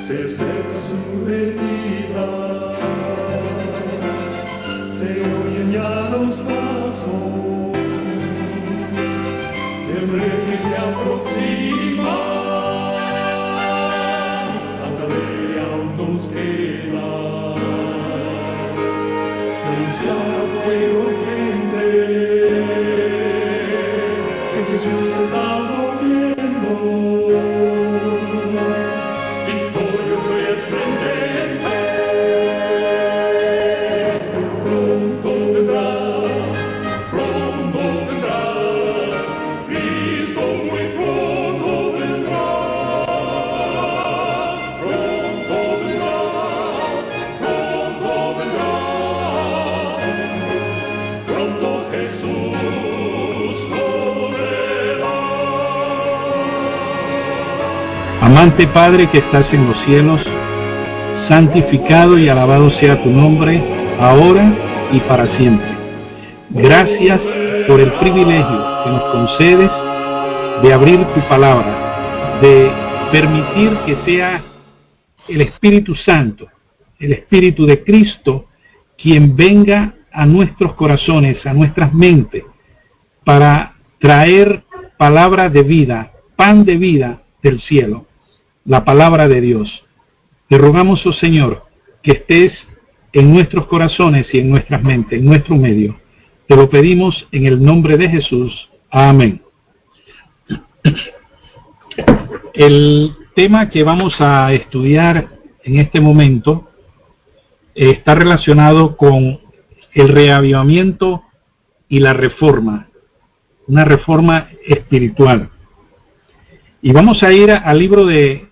se acerca su venida, se oyen ya los pasos del rey que se aproxima. Tanta ley aún nos queda, denunciar al pueblo gente que Jesús está volviendo. Amante Padre que estás en los cielos, santificado y alabado sea tu nombre, ahora y para siempre. Gracias por el privilegio que nos concedes de abrir tu palabra, de permitir que sea el Espíritu Santo, el Espíritu de Cristo, quien venga a nuestros corazones, a nuestras mentes, para traer palabra de vida, pan de vida del cielo, la palabra de Dios. Te rogamos, oh Señor, que estés en nuestros corazones y en nuestras mentes, en nuestro medio. Te lo pedimos en el nombre de Jesús. Amén. El tema que vamos a estudiar en este momento está relacionado con el reavivamiento y la reforma, una reforma espiritual. Y vamos a ir al libro de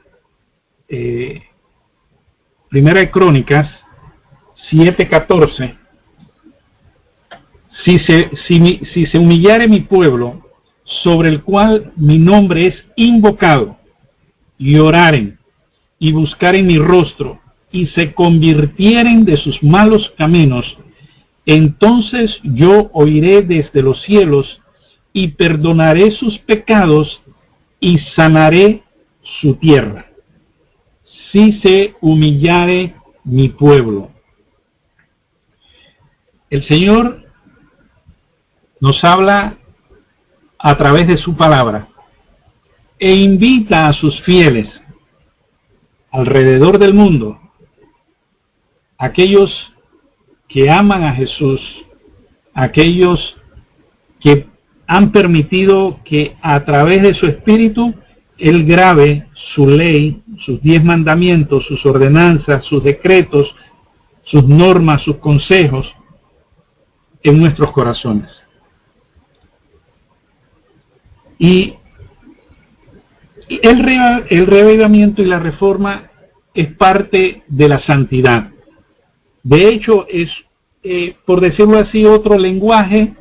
Primera de Crónicas 7:14. Si se humillare mi pueblo, sobre el cual mi nombre es invocado, y oraren, y buscaren mi rostro, y se convirtieren de sus malos caminos, entonces yo oiré desde los cielos, y perdonaré sus pecados, y sanaré su tierra. Si se humillare mi pueblo. El Señor nos habla a través de su palabra e invita a sus fieles alrededor del mundo, aquellos que aman a Jesús, aquellos que han permitido que a través de su Espíritu Él grabe su ley, sus 10 mandamientos, sus ordenanzas, sus decretos, sus normas, sus consejos en nuestros corazones. Y el reavivamiento y la reforma es parte de la santidad. De hecho, es, por decirlo así, otro lenguaje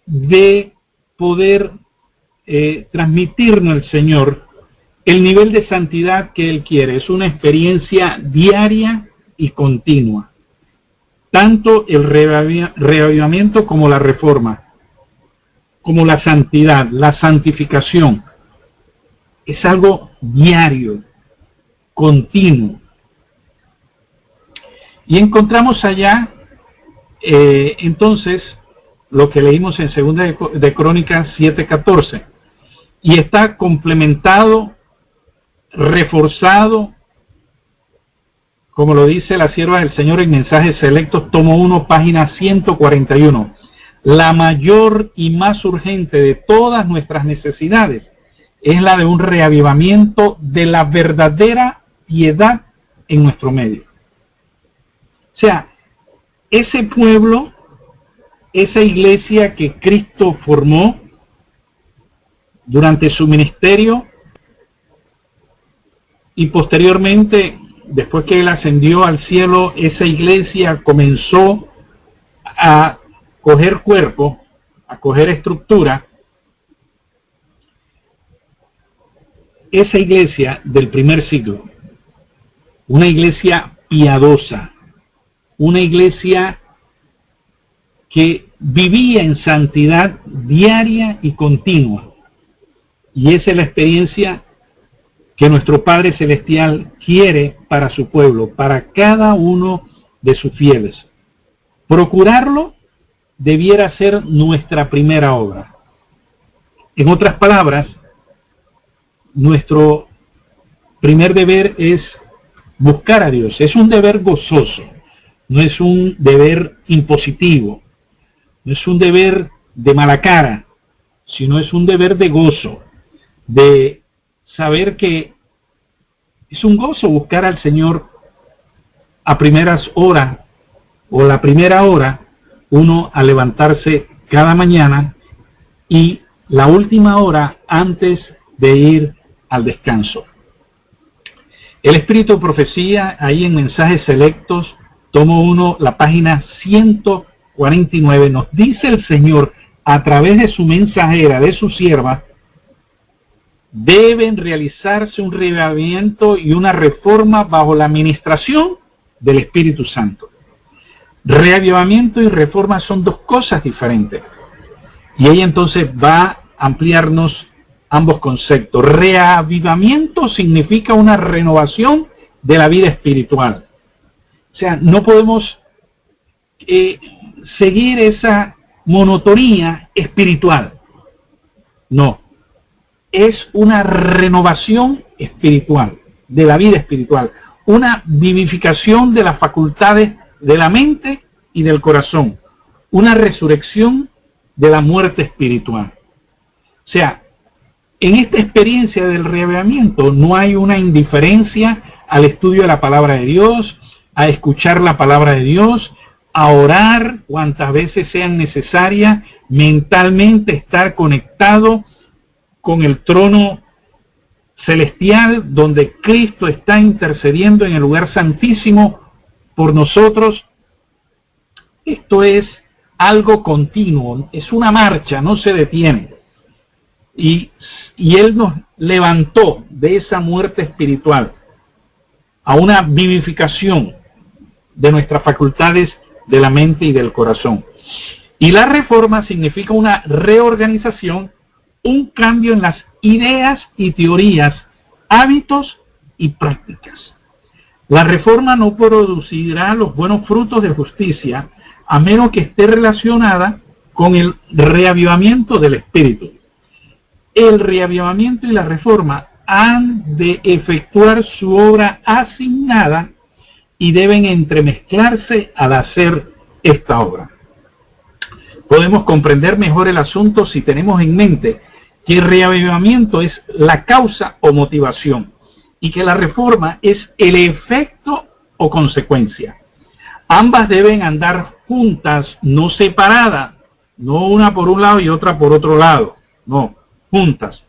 de poder transmitirnos el Señor el nivel de santidad que Él quiere. Es una experiencia diaria y continua. Tanto el reavivamiento como la reforma, como la santidad, la santificación. Es algo diario, continuo. Y encontramos allá, entonces, lo que leímos en Segunda de Crónicas 7:14. Y está complementado, reforzado, como lo dice la sierva del Señor en Mensajes Selectos, tomo 1, página 141. La mayor y más urgente de todas nuestras necesidades es la de un reavivamiento de la verdadera piedad en nuestro medio. O sea, ese pueblo, esa iglesia que Cristo formó durante su ministerio y posteriormente, después que Él ascendió al cielo, esa iglesia comenzó a coger cuerpo, a coger estructura. Esa iglesia del primer siglo, una iglesia piadosa, una iglesia que vivía en santidad diaria y continua. Y esa es la experiencia que nuestro Padre Celestial quiere para su pueblo, para cada uno de sus fieles. Procurarlo debiera ser nuestra primera obra. En otras palabras, nuestro primer deber es buscar a Dios. Es un deber gozoso, no es un deber impositivo, no es un deber de mala cara, sino es un deber de gozo, de saber que es un gozo buscar al Señor a primeras horas o la primera hora, uno al levantarse cada mañana y la última hora antes de ir al descanso. El Espíritu de Profecía, ahí en Mensajes Selectos, tomo 1, la página 149, nos dice el Señor a través de su mensajera, de su sierva, deben realizarse un reavivamiento y una reforma bajo la administración del Espíritu Santo. Reavivamiento y reforma son dos cosas diferentes. Y ella entonces va a ampliarnos ambos conceptos. Reavivamiento significa una renovación de la vida espiritual. O sea, no podemos seguir esa monotonía espiritual. No. Es una renovación espiritual, de la vida espiritual. Una vivificación de las facultades de la mente y del corazón. Una resurrección de la muerte espiritual. O sea, en esta experiencia del reavivamiento no hay una indiferencia al estudio de la palabra de Dios, a escuchar la palabra de Dios, a orar cuantas veces sean necesarias, mentalmente estar conectado con el trono celestial donde Cristo está intercediendo en el lugar santísimo por nosotros. Esto es algo continuo, es una marcha, no se detiene. Y Él nos levantó de esa muerte espiritual a una vivificación de nuestras facultades de la mente y del corazón. Y la reforma significa una reorganización, un cambio en las ideas y teorías, hábitos y prácticas. La reforma no producirá los buenos frutos de justicia a menos que esté relacionada con el reavivamiento del espíritu. El reavivamiento y la reforma han de efectuar su obra asignada y deben entremezclarse al hacer esta obra. Podemos comprender mejor el asunto si tenemos en mente que el reavivamiento es la causa o motivación y que la reforma es el efecto o consecuencia. Ambas deben andar juntas, no separadas, no una por un lado y otra por otro lado, no, juntas.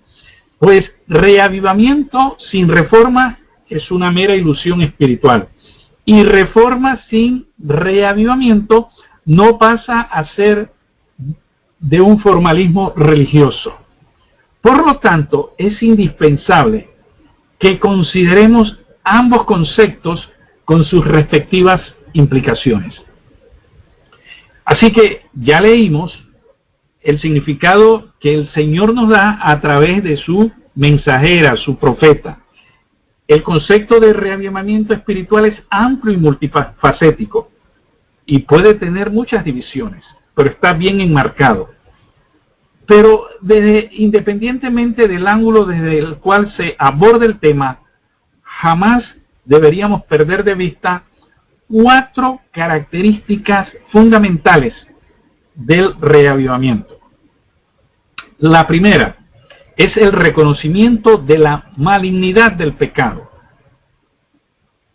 Pues reavivamiento sin reforma es una mera ilusión espiritual. Y reforma sin reavivamiento no pasa a ser de un formalismo religioso. Por lo tanto, es indispensable que consideremos ambos conceptos con sus respectivas implicaciones. Así que ya leímos el significado que el Señor nos da a través de su mensajera, su profeta. El concepto de reavivamiento espiritual es amplio y multifacético y puede tener muchas divisiones, pero está bien enmarcado. Pero independientemente del ángulo desde el cual se aborda el tema, jamás deberíamos perder de vista 4 características fundamentales del reavivamiento. La primera es el reconocimiento de la malignidad del pecado.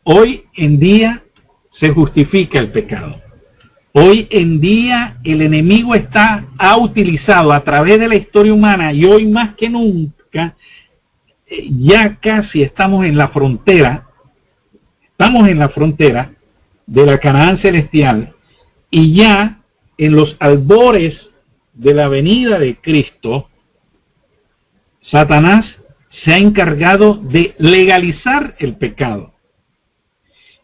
Hoy en día se justifica el pecado. Hoy en día el enemigo ha utilizado a través de la historia humana, y hoy más que nunca, ya casi estamos en la frontera de la Canaán celestial, y ya en los albores de la venida de Cristo, Satanás se ha encargado de legalizar el pecado.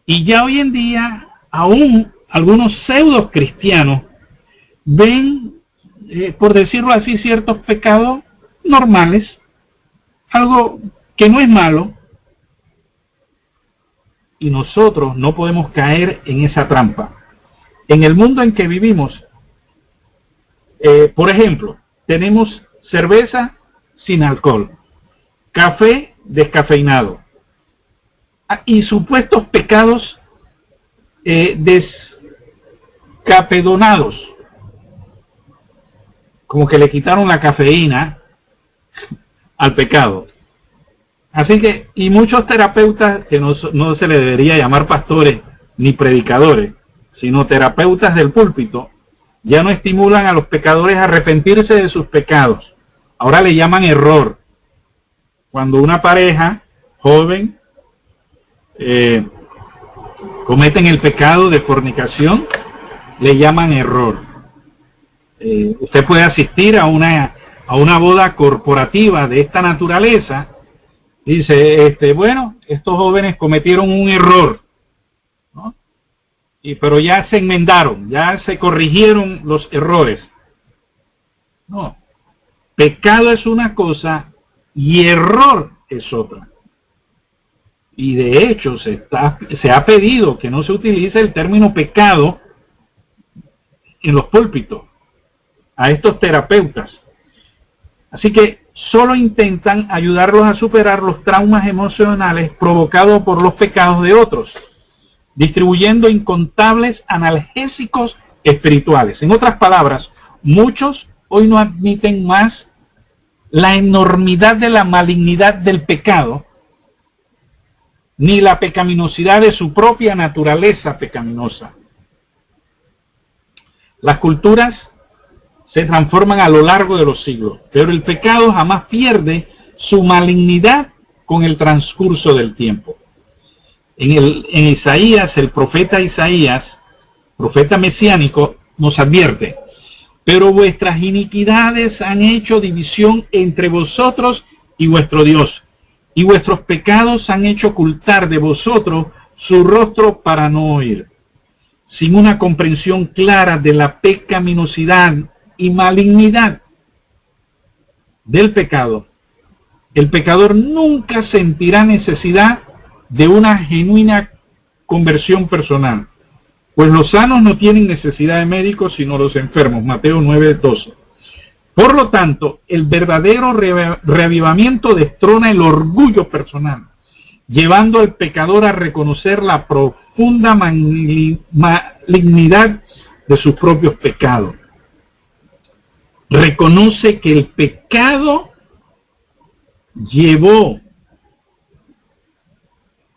Y ya hoy en día, aún algunos pseudos cristianos ven, por decirlo así, ciertos pecados normales, algo que no es malo, y nosotros no podemos caer en esa trampa. En el mundo en que vivimos, por ejemplo, tenemos cerveza sin alcohol, café descafeinado y supuestos pecados descapedonados, como que le quitaron la cafeína al pecado. Así que, y muchos terapeutas, que no se le debería llamar pastores ni predicadores, sino terapeutas del púlpito, ya no estimulan a los pecadores a arrepentirse de sus pecados. Ahora le llaman error. Cuando una pareja joven cometen el pecado de fornicación, le llaman error. Usted puede asistir a una boda corporativa de esta naturaleza. Dice, bueno, estos jóvenes cometieron un error, ¿no? Pero ya se enmendaron, ya se corrigieron los errores. No, pecado es una cosa y error es otra. Y de hecho se ha pedido que no se utilice el término pecado en los púlpitos a estos terapeutas. Así que solo intentan ayudarlos a superar los traumas emocionales provocados por los pecados de otros, distribuyendo incontables analgésicos espirituales. En otras palabras, muchos hoy no admiten más la enormidad de la malignidad del pecado, ni la pecaminosidad de su propia naturaleza pecaminosa. Las culturas se transforman a lo largo de los siglos, pero el pecado jamás pierde su malignidad con el transcurso del tiempo. En Isaías, el profeta Isaías, profeta mesiánico, nos advierte: pero vuestras iniquidades han hecho división entre vosotros y vuestro Dios, y vuestros pecados han hecho ocultar de vosotros su rostro para no oír. Sin una comprensión clara de la pecaminosidad y malignidad del pecado, el pecador nunca sentirá necesidad de una genuina conversión personal, pues los sanos no tienen necesidad de médicos sino los enfermos. Mateo 9:12. Por lo tanto, el verdadero reavivamiento destrona el orgullo personal, llevando al pecador a reconocer la profunda malignidad de sus propios pecados. Reconoce que el pecado llevó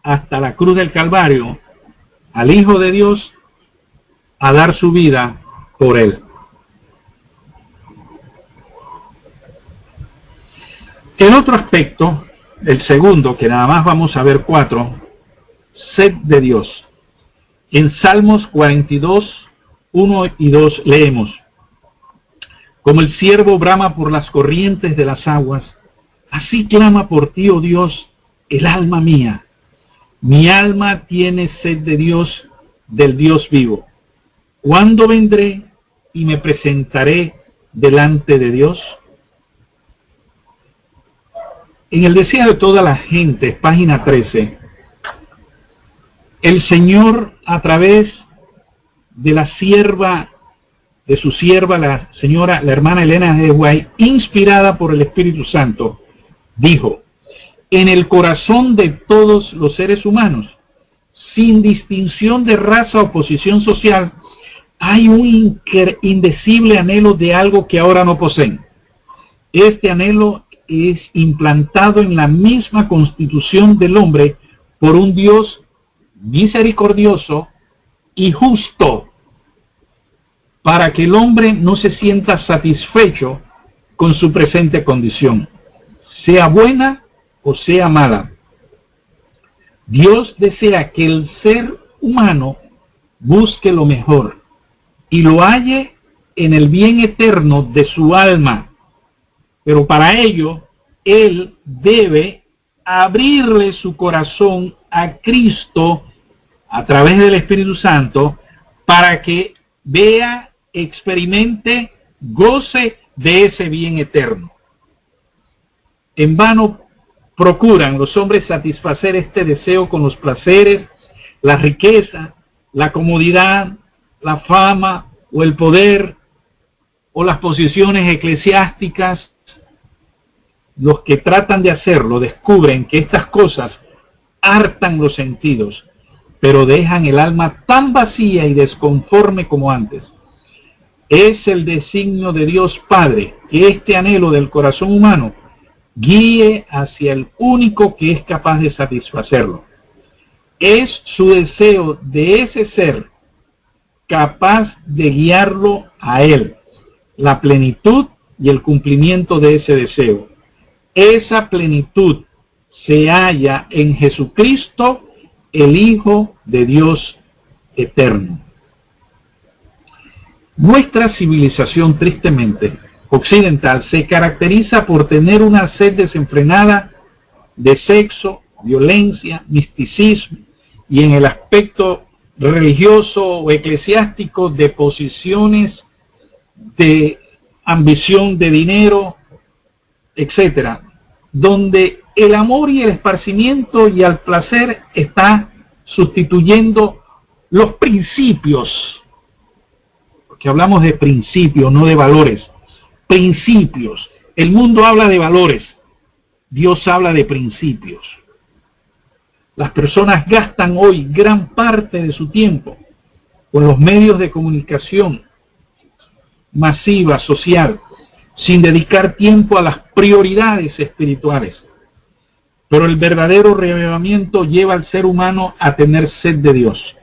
hasta la cruz del Calvario al Hijo de Dios a dar su vida por él. El otro aspecto, el segundo, que nada más vamos a ver 4, sed de Dios. En Salmos 42, 1 y 2 leemos: como el ciervo brama por las corrientes de las aguas, así clama por ti, oh Dios, el alma mía. Mi alma tiene sed de Dios, del Dios vivo. ¿Cuándo vendré y me presentaré delante de Dios? En el deseo de toda la gente, página 13, el Señor, a través de su sierva, la hermana Elena de White, inspirada por el Espíritu Santo, dijo: en el corazón de todos los seres humanos, sin distinción de raza o posición social, hay un indecible anhelo de algo que ahora no poseen. Este anhelo es implantado en la misma constitución del hombre por un Dios misericordioso y justo, para que el hombre no se sienta satisfecho con su presente condición, sea buena o sea mala. Dios desea que el ser humano busque lo mejor y lo halle en el bien eterno de su alma, pero para ello Él debe abrirle su corazón a Cristo a través del Espíritu Santo, para que vea, experimente, goce de ese bien eterno. En vano procuran los hombres satisfacer este deseo con los placeres la riqueza, la comodidad, la fama o el poder o las posiciones eclesiásticas. Los que tratan de hacerlo descubren que estas cosas hartan los sentidos, pero dejan el alma tan vacía y desconforme como antes. Es el designio de Dios Padre que este anhelo del corazón humano guíe hacia el único que es capaz de satisfacerlo. Es su deseo de ese ser capaz de guiarlo a él, la plenitud y el cumplimiento de ese deseo. Esa plenitud se halla en Jesucristo, el Hijo de Dios eterno. Nuestra civilización, tristemente, occidental, se caracteriza por tener una sed desenfrenada de sexo, violencia, misticismo y en el aspecto religioso o eclesiástico de posiciones, de ambición de dinero, etcétera, donde el amor y el esparcimiento y el placer está sustituyendo los principios, porque hablamos de principios, no de valores. Principios. El mundo habla de valores, Dios habla de principios. Las personas gastan hoy gran parte de su tiempo con los medios de comunicación masiva, social, sin dedicar tiempo a las prioridades espirituales. Pero el verdadero reavivamiento lleva al ser humano a tener sed de Dios.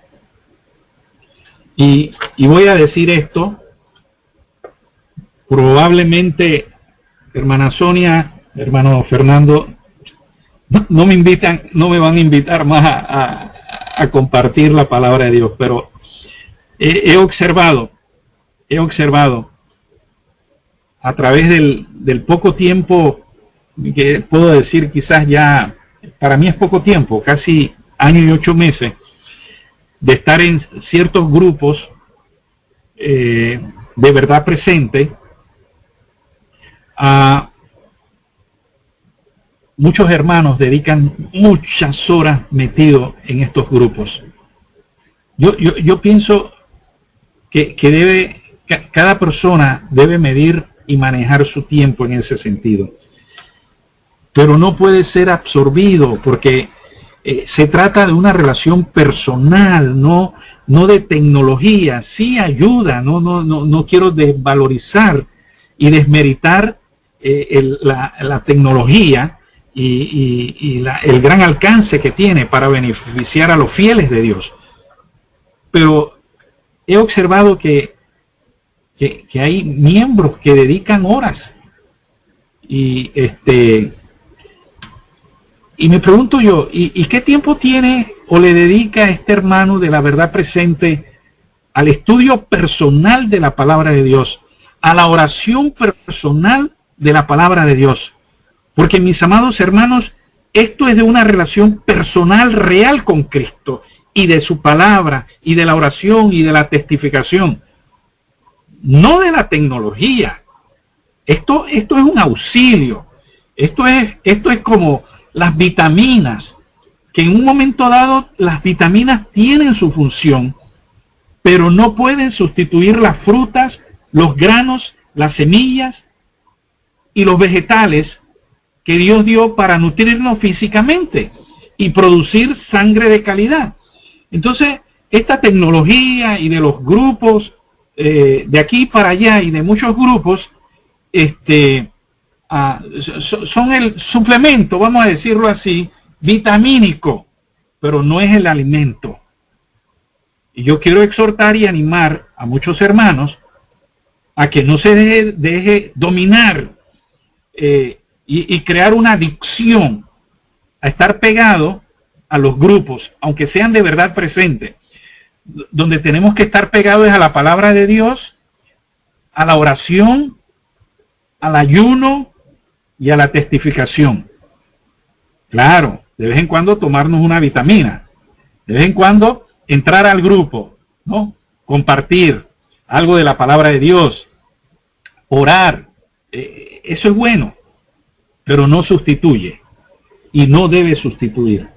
Y voy a decir esto, probablemente, hermana Sonia, hermano Fernando, no me van a invitar más a compartir la palabra de Dios, pero he observado a través del poco tiempo, que puedo decir quizás ya, para mí es poco tiempo, casi año y 8 meses, de estar en ciertos grupos de verdad presente, a muchos hermanos dedican muchas horas metidos en estos grupos. Yo pienso que cada persona debe medir y manejar su tiempo en ese sentido, pero no puede ser absorbido porque se trata de una relación personal, no de tecnología. Sí ayuda, no quiero desvalorizar y desmeritar la tecnología y el gran alcance que tiene para beneficiar a los fieles de Dios, pero he observado que hay miembros que dedican horas y me pregunto yo, ¿y qué tiempo tiene o le dedica este hermano de la verdad presente al estudio personal de la palabra de Dios, a la oración personal de la palabra de Dios? Porque, mis amados hermanos, esto es de una relación personal real con Cristo y de su palabra y de la oración y de la testificación, no de la tecnología. Esto es un auxilio. Esto es como las vitaminas, que en un momento dado las vitaminas tienen su función, pero no pueden sustituir las frutas, los granos, las semillas y los vegetales que Dios dio para nutrirnos físicamente y producir sangre de calidad. Entonces, esta tecnología y de los grupos de aquí para allá y de muchos grupos, son el suplemento, vamos a decirlo así, vitamínico, pero no es el alimento. Y yo quiero exhortar y animar a muchos hermanos a que no se deje dominar y crear una adicción a estar pegado a los grupos, aunque sean de verdad presentes. Donde tenemos que estar pegados es a la palabra de Dios, a la oración, al ayuno y a la testificación. Claro, de vez en cuando tomarnos una vitamina, de vez en cuando entrar al grupo, ¿no? Compartir algo de la palabra de Dios, orar, eso es bueno, pero no sustituye y no debe sustituir.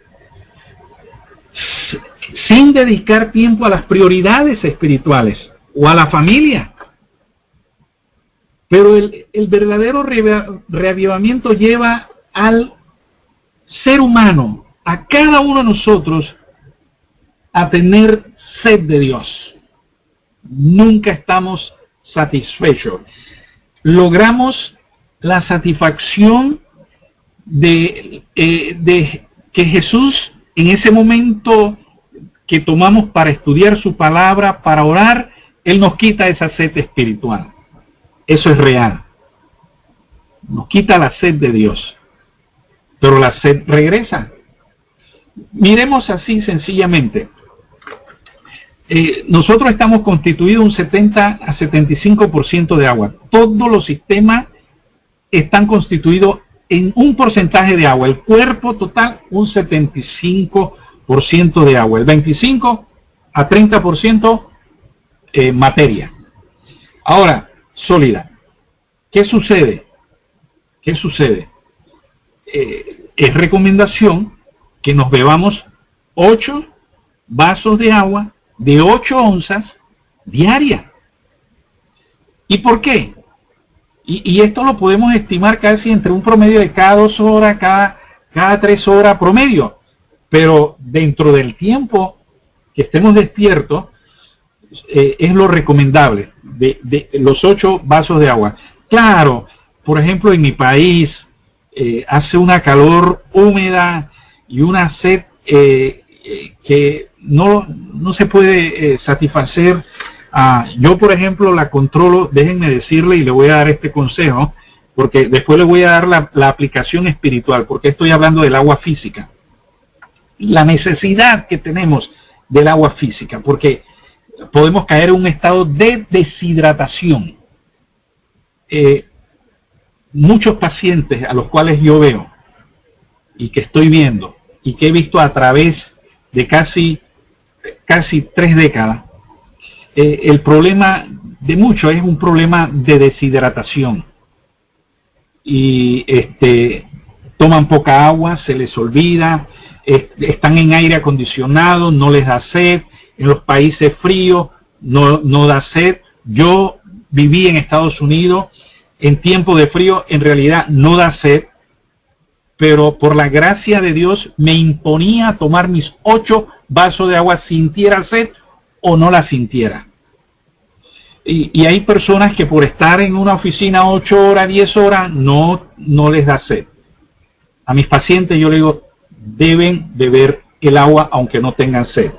sin dedicar tiempo a las prioridades espirituales o a la familia. Pero el verdadero reavivamiento lleva al ser humano, a cada uno de nosotros, a tener sed de Dios. Nunca estamos satisfechos. Logramos la satisfacción de que Jesús, en ese momento que tomamos para estudiar su palabra, para orar, Él nos quita esa sed espiritual. Eso es real. Nos quita la sed de Dios. Pero la sed regresa. Miremos así sencillamente. Nosotros estamos constituidos un 70 a 75% de agua. Todos los sistemas están constituidos en un porcentaje de agua. El cuerpo total, un 75% de agua. El 25 a 30% materia. Ahora, sólida. ¿Qué sucede? ¿Qué sucede? Es recomendación que nos bebamos 8 vasos de agua de 8 onzas diaria. ¿Y por qué? Y esto lo podemos estimar casi entre un promedio de cada 2 horas, cada 3 horas promedio. Pero dentro del tiempo que estemos despiertos, es lo recomendable de los 8 vasos de agua. Claro, por ejemplo, en mi país hace una calor húmeda y una sed que no se puede satisfacer. Yo, por ejemplo, la controlo, déjenme decirle, y le voy a dar este consejo, porque después le voy a dar la aplicación espiritual, porque estoy hablando del agua física. La necesidad que tenemos del agua física, porque podemos caer en un estado de deshidratación. Muchos pacientes a los cuales yo veo, y que estoy viendo, y que he visto a través de casi 3 décadas, el problema de muchos es un problema de deshidratación. Y toman poca agua, se les olvida, están en aire acondicionado, no les da sed. En los países fríos no da sed. Yo viví en Estados Unidos en tiempo de frío, en realidad no da sed, pero por la gracia de Dios me imponía tomar mis 8 vasos de agua, sintiera sed o no la sintiera. Y hay personas que por estar en una oficina 8 horas, 10 horas, no les da sed. A mis pacientes yo les digo, deben beber el agua aunque no tengan sed.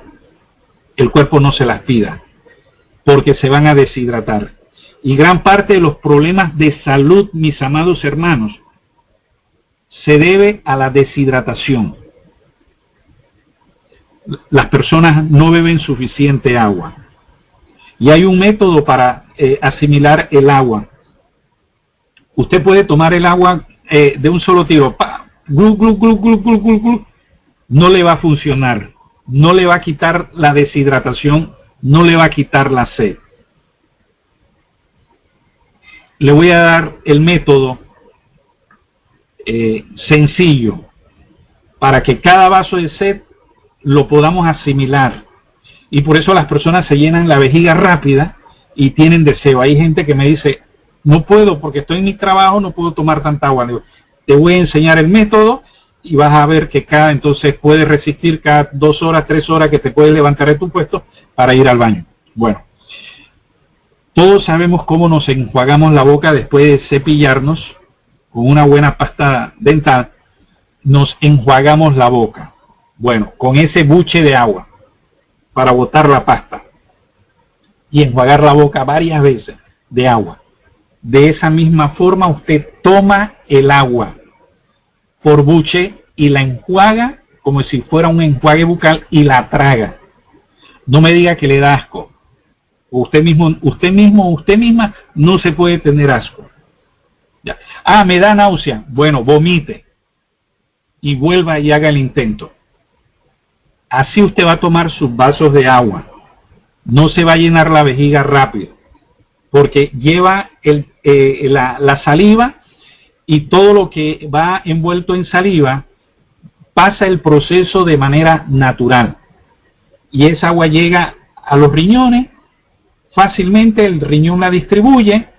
El cuerpo no se las pida, porque se van a deshidratar. Y gran parte de los problemas de salud, mis amados hermanos, se debe a la deshidratación. Las personas no beben suficiente agua. Y hay un método para asimilar el agua. Usted puede tomar el agua de un solo tiro. Glu, glu, glu, glu, glu, glu, glu. No le va a funcionar. No le va a quitar la deshidratación. No le va a quitar la sed. Le voy a dar el método sencillo para que cada vaso de sed lo podamos asimilar. Y por eso las personas se llenan la vejiga rápida y tienen deseo. Hay gente que me dice, no puedo porque estoy en mi trabajo, no puedo tomar tanta agua. Digo, te voy a enseñar el método y vas a ver que entonces puedes resistir cada 2 horas, 3 horas que te puedes levantar de tu puesto para ir al baño. Bueno, todos sabemos cómo nos enjuagamos la boca después de cepillarnos con una buena pasta dental. Nos enjuagamos la boca. Bueno, con ese buche de agua para botar la pasta y enjuagar la boca varias veces de agua. De esa misma forma usted toma el agua por buche y la enjuaga como si fuera un enjuague bucal y la traga. No me diga que le da asco. Usted misma no se puede tener asco. Ya. Me da náusea. Bueno, vomite y vuelva y haga el intento. Así usted va a tomar sus vasos de agua. No se va a llenar la vejiga rápido, porque lleva la saliva y todo lo que va envuelto en saliva pasa el proceso de manera natural. y esa agua llega a los riñones, fácilmente el riñón la distribuye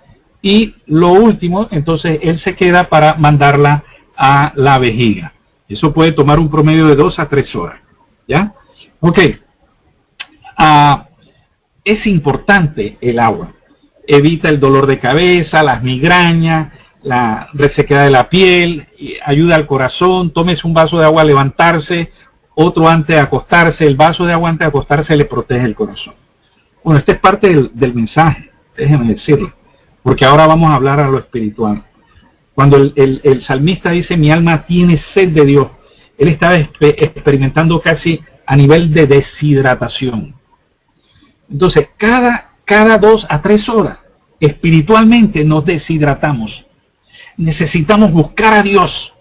y lo último, entonces él se queda para mandarla a la vejiga. Eso puede tomar un promedio de 2 a 3 horas. ¿Ya? Ok. Es importante el agua. Evita el dolor de cabeza, las migrañas, la resequedad de la piel, ayuda al corazón. Tómese un vaso de agua al levantarse, otro antes de acostarse. El vaso de agua antes de acostarse le protege el corazón. Bueno, esta es parte del mensaje, déjenme decirlo, porque ahora vamos a hablar a lo espiritual. Cuando el salmista dice, mi alma tiene sed de Dios, él estaba experimentando casi a nivel de deshidratación. Entonces, cada 2 a 3 horas, espiritualmente nos deshidratamos. Necesitamos buscar a Dios,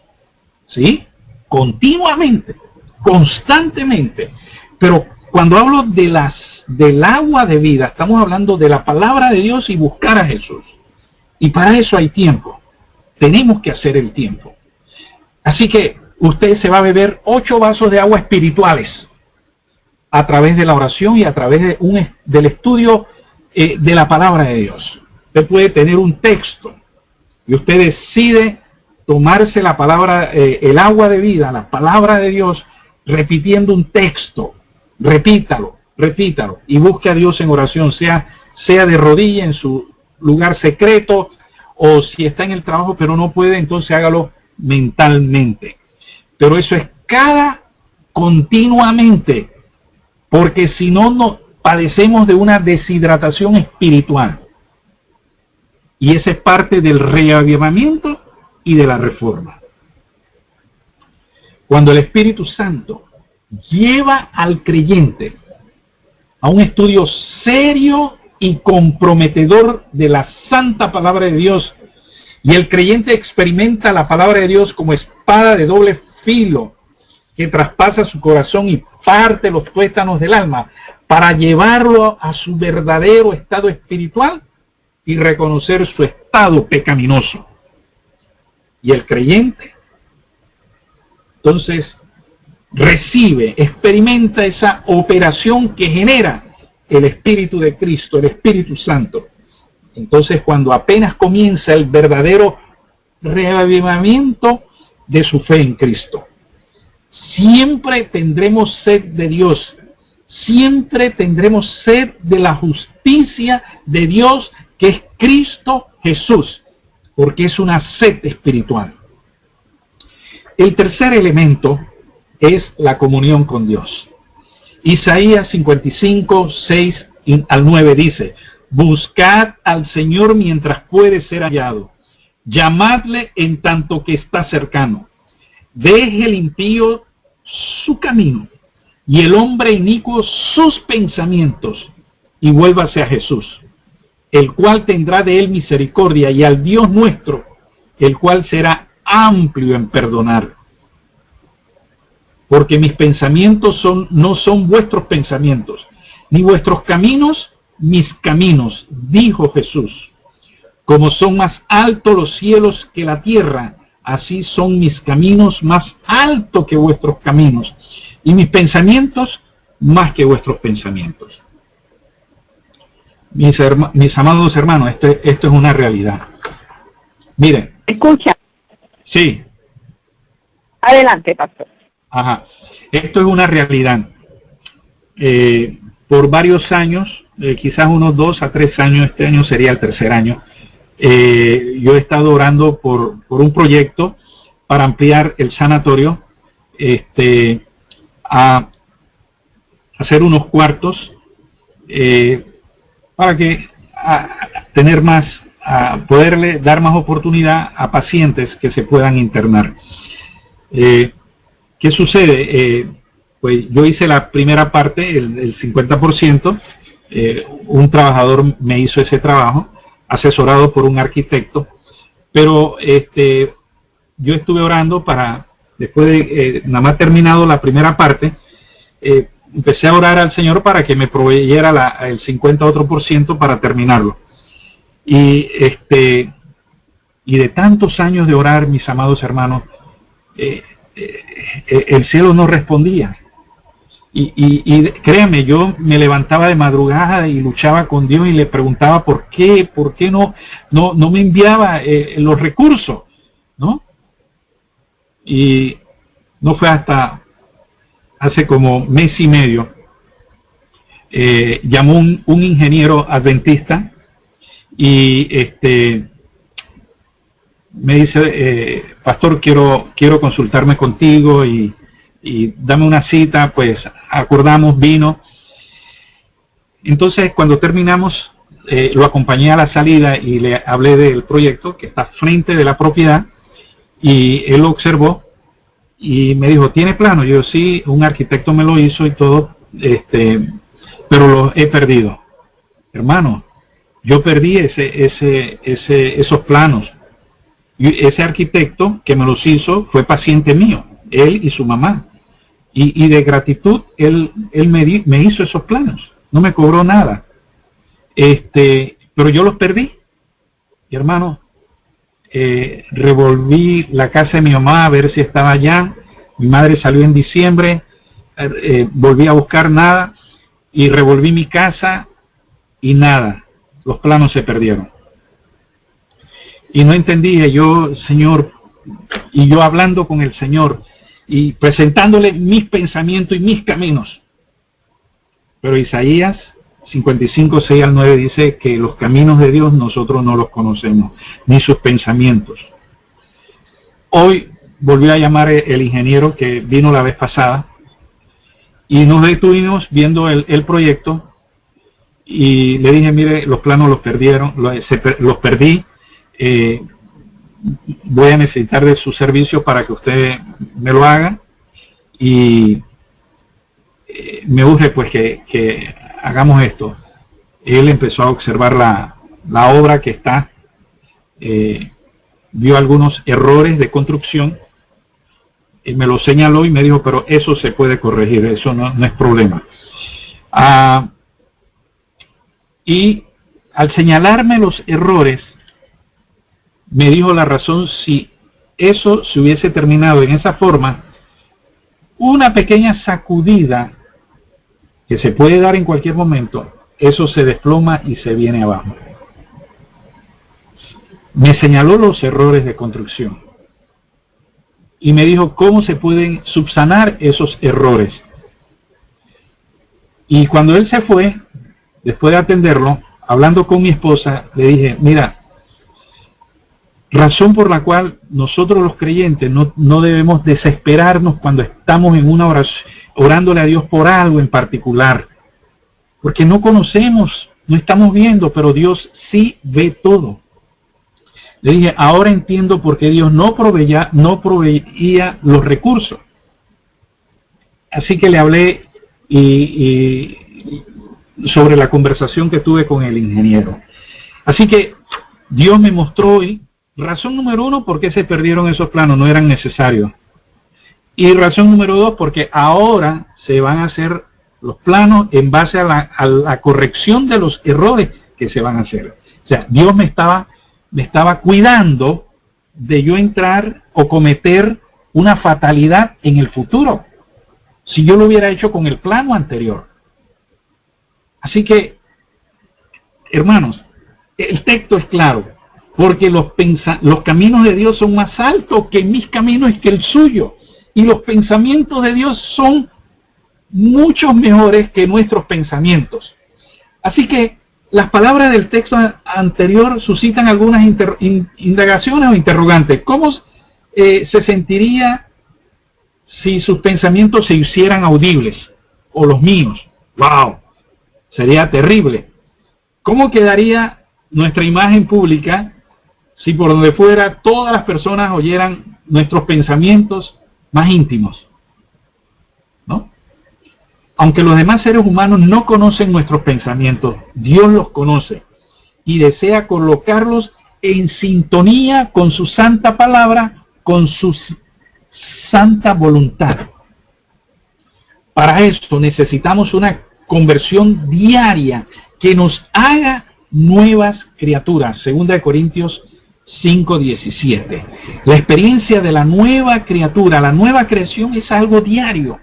¿sí? Continuamente, constantemente. Pero cuando hablo del agua de vida, estamos hablando de la palabra de Dios y buscar a Jesús. Y para eso hay tiempo. Tenemos que hacer el tiempo. Así que usted se va a beber 8 vasos de agua espirituales a través de la oración y a través del estudio de la palabra de Dios. Usted puede tener un texto y usted decide tomarse la palabra, el agua de vida, la palabra de Dios, repitiendo un texto. Repítalo y busque a Dios en oración, sea de rodilla en su lugar secreto, o si está en el trabajo pero no puede, entonces hágalo mentalmente. Pero eso es continuamente, porque si no padecemos de una deshidratación espiritual. Y esa es parte del reavivamiento y de la reforma. Cuando el Espíritu Santo lleva al creyente a un estudio serio y comprometedor de la santa palabra de Dios, y el creyente experimenta la palabra de Dios como espada de doble filo que traspasa su corazón y parte los tuétanos del alma para llevarlo a su verdadero estado espiritual y reconocer su estado pecaminoso. Y el creyente entonces experimenta esa operación que genera el Espíritu de Cristo, el Espíritu Santo. Entonces, cuando apenas comienza el verdadero reavivamiento de su fe en Cristo, siempre tendremos sed de Dios, siempre tendremos sed de la justicia de Dios, que es Cristo Jesús, porque es una sed espiritual. El tercer elemento es la comunión con Dios. Isaías 55, 6 al 9 dice, buscad al Señor mientras puede ser hallado, llamadle en tanto que está cercano. Deje el impío su camino y el hombre inicuo sus pensamientos, y vuélvase a Jesús, el cual tendrá de él misericordia, y al Dios nuestro, el cual será amplio en perdonar. Porque mis pensamientos no son vuestros pensamientos, ni vuestros caminos mis caminos, dijo Jesús. Como son más altos los cielos que la tierra, así son mis caminos más altos que vuestros caminos, y mis pensamientos más que vuestros pensamientos. Mis amados hermanos, esto es una realidad. Miren. Escucha. Sí. Adelante, pastor. Ajá. Esto es una realidad. Por varios años, quizás unos 2 a 3 años, este año sería el tercer año, yo he estado orando por un proyecto para ampliar el sanatorio, a hacer unos cuartos, para que tener más, a poderle dar más oportunidad a pacientes que se puedan internar. ¿Qué sucede? Pues yo hice la primera parte, el 50%, un trabajador me hizo ese trabajo, asesorado por un arquitecto, pero yo estuve orando para, después de nada más terminado la primera parte, empecé a orar al Señor para que me proveyera el 50 otro por ciento para terminarlo. Y de tantos años de orar, mis amados hermanos, el cielo no respondía. Y créame, yo me levantaba de madrugada y luchaba con Dios y le preguntaba por qué no me enviaba los recursos, ¿no? Y no fue hasta hace como mes y medio, llamó un ingeniero adventista y me dice, pastor, quiero consultarme contigo y dame una cita. Pues acordamos, vino. Entonces cuando terminamos, lo acompañé a la salida y le hablé del proyecto que está frente de la propiedad, y él lo observó y me dijo, ¿tiene plano? Yo, sí, un arquitecto me lo hizo y todo, pero los he perdido. Hermano, yo perdí esos planos. Y ese arquitecto que me los hizo fue paciente mío, él y su mamá. Y de gratitud, él me hizo esos planos. No me cobró nada. Pero yo los perdí. Y hermano, revolví la casa de mi mamá a ver si estaba allá. Mi madre salió en diciembre. Volví a buscar nada. Y revolví mi casa y nada. Los planos se perdieron. Y no entendía yo, Señor, y yo hablando con el Señor y presentándole mis pensamientos y mis caminos. Pero Isaías 55, 6 al 9 dice que los caminos de Dios nosotros no los conocemos, ni sus pensamientos. Hoy volvió a llamar el ingeniero que vino la vez pasada y nos detuvimos viendo el proyecto y le dije, mire, los planos los perdí. Voy a necesitar de su servicio para que usted me lo haga y me urge pues que hagamos esto. Él empezó a observar la obra que está, vio algunos errores de construcción y me lo señaló y me dijo, pero eso se puede corregir, eso no es problema. Y al señalarme los errores, me dijo la razón. Si eso se hubiese terminado en esa forma, una pequeña sacudida que se puede dar en cualquier momento, eso se desploma y se viene abajo. Me señaló los errores de construcción y me dijo cómo se pueden subsanar esos errores. Y cuando él se fue, después de atenderlo, hablando con mi esposa, le dije, mira, razón por la cual nosotros los creyentes no debemos desesperarnos cuando estamos en una oración, orándole a Dios por algo en particular. Porque no conocemos, no estamos viendo, pero Dios sí ve todo. Le dije, ahora entiendo por qué Dios no proveía los recursos. Así que le hablé sobre la conversación que tuve con el ingeniero. Así que Dios me mostró hoy razón número 1, por qué se perdieron esos planos, no eran necesarios. Y razón número 2, porque ahora se van a hacer los planos en base a la corrección de los errores que se van a hacer. O sea, Dios me estaba cuidando de yo entrar o cometer una fatalidad en el futuro, si yo lo hubiera hecho con el plano anterior. Así que, hermanos, el texto es claro. Porque los caminos de Dios son más altos que mis caminos y que el suyo. Y los pensamientos de Dios son mucho mejores que nuestros pensamientos. Así que las palabras del texto anterior suscitan algunas indagaciones o interrogantes. ¿Cómo se sentiría si sus pensamientos se hicieran audibles? O los míos. ¡Wow! Sería terrible. ¿Cómo quedaría nuestra imagen pública si por donde fuera todas las personas oyeran nuestros pensamientos más íntimos? ¿No? Aunque los demás seres humanos no conocen nuestros pensamientos, Dios los conoce y desea colocarlos en sintonía con su santa palabra, con su santa voluntad. Para eso necesitamos una conversión diaria que nos haga nuevas criaturas. 2 Corintios 5:17. La experiencia de la nueva criatura, la nueva creación, es algo diario.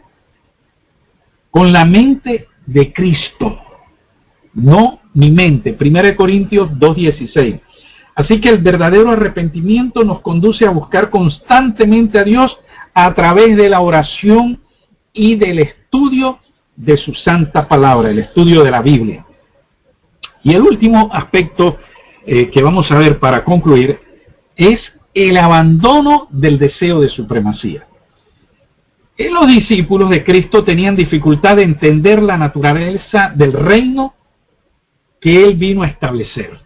con la mente de Cristo, no mi mente. 1 Corintios 2:16. Así que el verdadero arrepentimiento nos conduce a buscar constantemente a Dios a través de la oración y del estudio de su santa palabra, el estudio de la Biblia. Y el último aspecto que vamos a ver para concluir es el abandono del deseo de supremacía. Los discípulos de Cristo tenían dificultad de entender la naturaleza del reino que Él vino a establecer.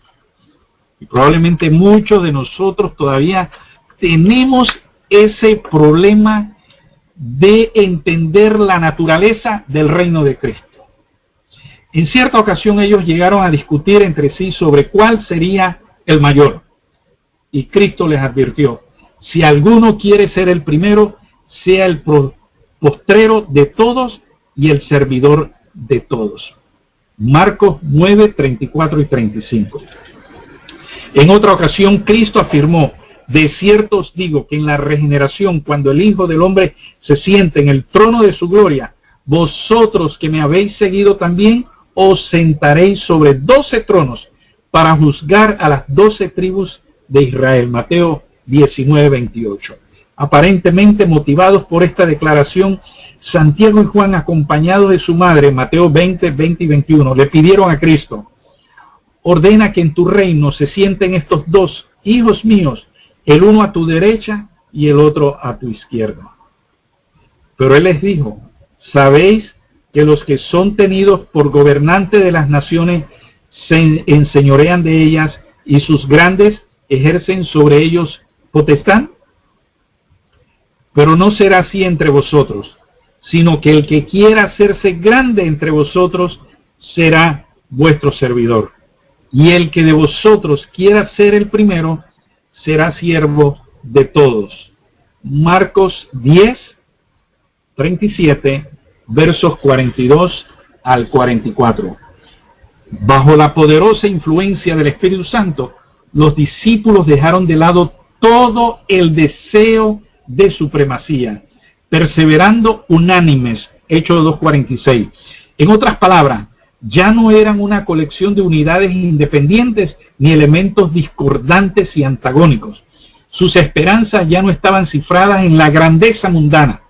Y probablemente muchos de nosotros todavía tenemos ese problema de entender la naturaleza del reino de Cristo. En cierta ocasión ellos llegaron a discutir entre sí sobre cuál sería el mayor. Y Cristo les advirtió: si alguno quiere ser el primero, sea el postrero de todos y el servidor de todos. Marcos 9, 34 y 35. En otra ocasión Cristo afirmó: de cierto os digo que en la regeneración, cuando el Hijo del Hombre se siente en el trono de su gloria, vosotros que me habéis seguido también os sentaréis sobre 12 tronos para juzgar a las 12 tribus de Israel. Mateo 19, 28. Aparentemente motivados por esta declaración, Santiago y Juan, acompañados de su madre, Mateo 20, 20 y 21, le pidieron a Cristo: ordena que en tu reino se sienten estos dos hijos míos, el uno a tu derecha y el otro a tu izquierda. Pero él les dijo: sabéis que los que son tenidos por gobernantes de las naciones se enseñorean de ellas, y sus grandes ejercen sobre ellos potestad. Pero no será así entre vosotros, sino que el que quiera hacerse grande entre vosotros será vuestro servidor. Y el que de vosotros quiera ser el primero será siervo de todos. Marcos 10, 37, versos 42 al 44. Bajo la poderosa influencia del Espíritu Santo, los discípulos dejaron de lado todo el deseo de supremacía, perseverando unánimes. Hechos 2:46. En otras palabras, ya no eran una colección de unidades independientes ni elementos discordantes y antagónicos. Sus esperanzas ya no estaban cifradas en la grandeza mundana.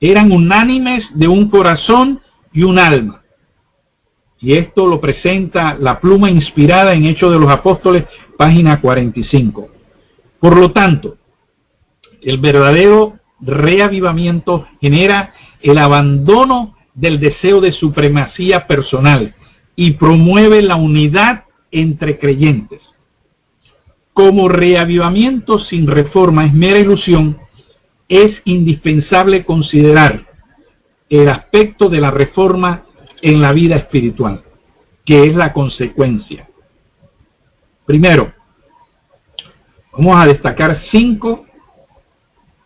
Eran unánimes de un corazón y un alma. Y esto lo presenta la pluma inspirada en Hechos de los Apóstoles, página 45. Por lo tanto, el verdadero reavivamiento genera el abandono del deseo de supremacía personal y promueve la unidad entre creyentes. Como reavivamiento sin reforma es mera ilusión, es indispensable considerar el aspecto de la reforma en la vida espiritual, que es la consecuencia. Primero, vamos a destacar 5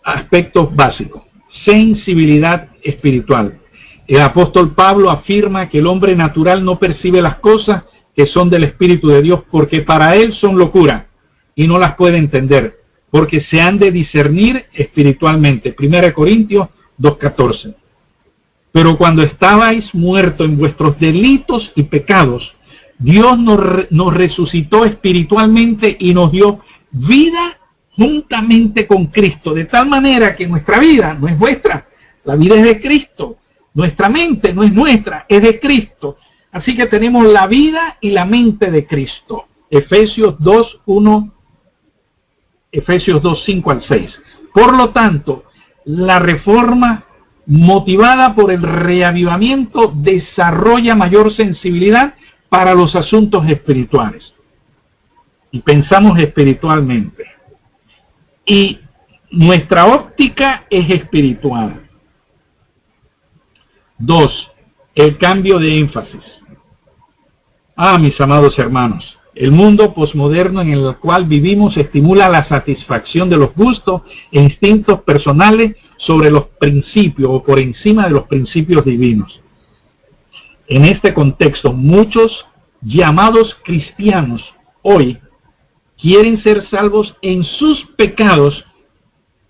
aspectos básicos. Sensibilidad espiritual. El apóstol Pablo afirma que el hombre natural no percibe las cosas que son del Espíritu de Dios, porque para él son locura y no las puede entender, porque se han de discernir espiritualmente. 1 Corintios 2:14. Pero cuando estabais muertos en vuestros delitos y pecados, Dios nos resucitó espiritualmente y nos dio vida juntamente con Cristo, de tal manera que nuestra vida no es vuestra, la vida es de Cristo. Nuestra mente no es nuestra, es de Cristo. Así que tenemos la vida y la mente de Cristo. Efesios 2, 5 al 6. Por lo tanto, la reforma motivada por el reavivamiento desarrolla mayor sensibilidad para los asuntos espirituales. Y pensamos espiritualmente. Y nuestra óptica es espiritual. 2. El cambio de énfasis. Mis amados hermanos, el mundo posmoderno en el cual vivimos estimula la satisfacción de los gustos e instintos personales sobre los principios o por encima de los principios divinos. En este contexto, muchos llamados cristianos hoy quieren ser salvos en sus pecados,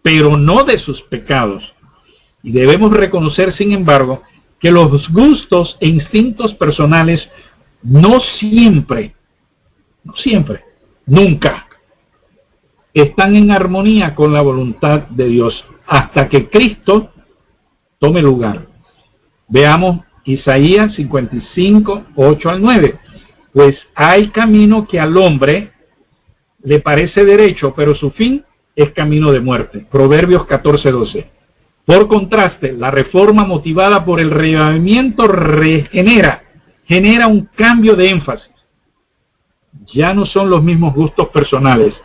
pero no de sus pecados. Y debemos reconocer, sin embargo, que los gustos e instintos personales no siempre, nunca están en armonía con la voluntad de Dios hasta que Cristo tome lugar. Veamos Isaías 55, 8 al 9. Pues hay camino que al hombre le parece derecho, pero su fin es camino de muerte. Proverbios 14, 12. Por contraste, la reforma motivada por el reavivamiento genera un cambio de énfasis. Ya no son los mismos gustos personales,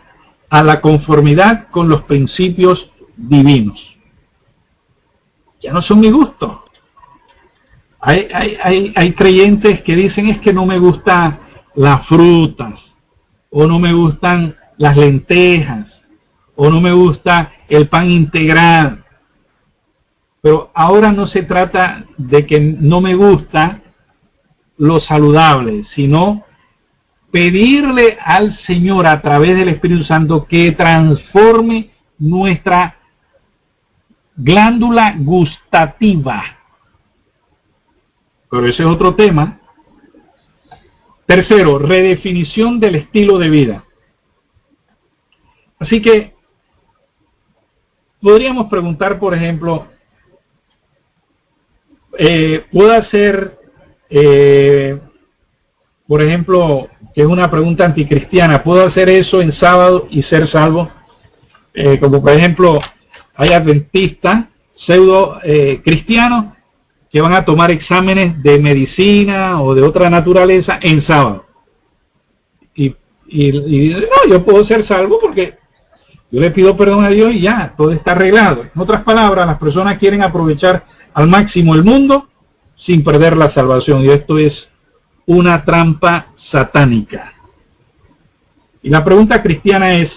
a la conformidad con los principios divinos. Ya no son mi gustos. Hay creyentes que dicen es que no me gustan las frutas, o no me gustan las lentejas, o no me gusta el pan integral. Pero ahora no se trata de que no me gusta lo saludable, sino pedirle al Señor a través del Espíritu Santo que transforme nuestra glándula gustativa. Pero ese es otro tema. Tercero, redefinición del estilo de vida. Así que podríamos preguntar, por ejemplo, ¿puedo hacer, por ejemplo, que es una pregunta anticristiana, ¿puedo hacer eso en sábado y ser salvo? Como por ejemplo, hay adventistas, pseudo cristianos, que van a tomar exámenes de medicina o de otra naturaleza en sábado. Y no, yo puedo ser salvo porque yo le pido perdón a Dios y ya, todo está arreglado. En otras palabras, las personas quieren aprovechar al máximo el mundo sin perder la salvación. Y esto es una trampa satánica. Y la pregunta cristiana es,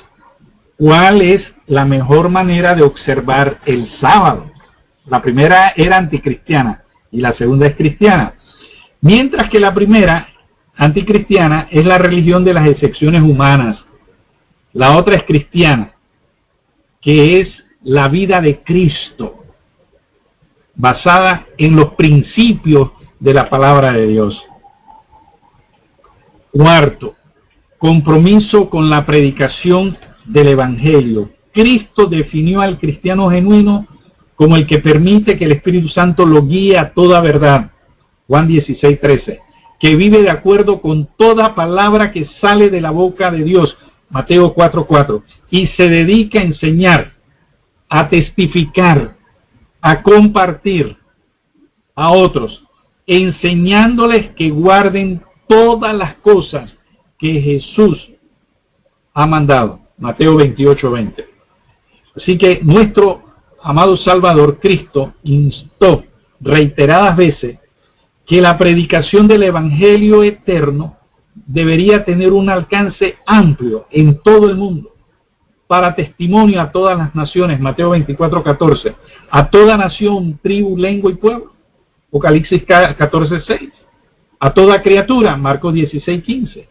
¿cuál es la mejor manera de observar el sábado? La primera era anticristiana y la segunda es cristiana. Mientras que la primera, anticristiana, es la religión de las excepciones humanas. La otra es cristiana, que es la vida de Cristo, basada en los principios de la palabra de Dios. Cuarto, compromiso con la predicación del Evangelio. Cristo definió al cristiano genuino como el que permite que el Espíritu Santo lo guíe a toda verdad. Juan 16, 13. Que vive de acuerdo con toda palabra que sale de la boca de Dios. Mateo 4, 4. Y se dedica a enseñar, a testificar, a compartir a otros, enseñándoles que guarden todas las cosas que Jesús ha mandado. Mateo 28, 20. Así que nuestro amado Salvador Cristo instó reiteradas veces que la predicación del Evangelio eterno debería tener un alcance amplio en todo el mundo, para testimonio a todas las naciones. Mateo 24, 14. A toda nación, tribu, lengua y pueblo. Apocalipsis 14, 6. A toda criatura. Marcos 16, 15.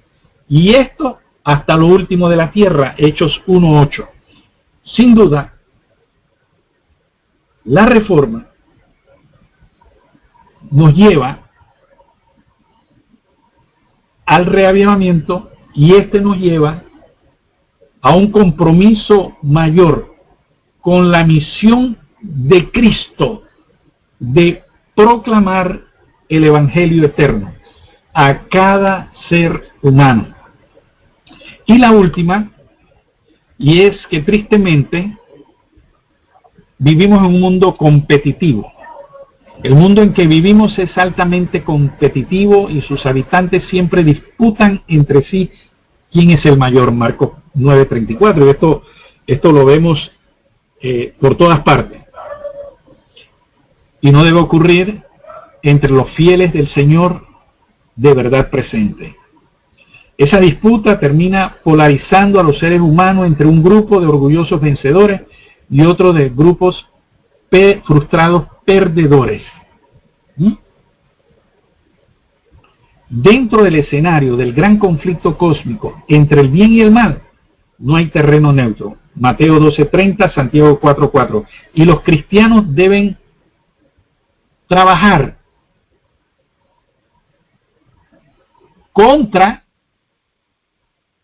Y esto hasta lo último de la tierra. Hechos 1, 8. Sin duda, la reforma nos lleva al reavivamiento y este nos lleva a un compromiso mayor con la misión de Cristo de proclamar el Evangelio eterno a cada ser humano. Y la última, y es que tristemente vivimos en un mundo competitivo. El mundo en que vivimos es altamente competitivo y sus habitantes siempre disputan entre sí quién es el mayor. Marcos 9:34. Esto lo vemos por todas partes. Y no debe ocurrir entre los fieles del Señor de verdad presente. Esa disputa termina polarizando a los seres humanos entre un grupo de orgullosos vencedores y otro de grupos frustrados perdedores. Dentro del escenario del gran conflicto cósmico entre el bien y el mal, no hay terreno neutro. Mateo 12:30, Santiago 4:4. Y los cristianos deben trabajar contra,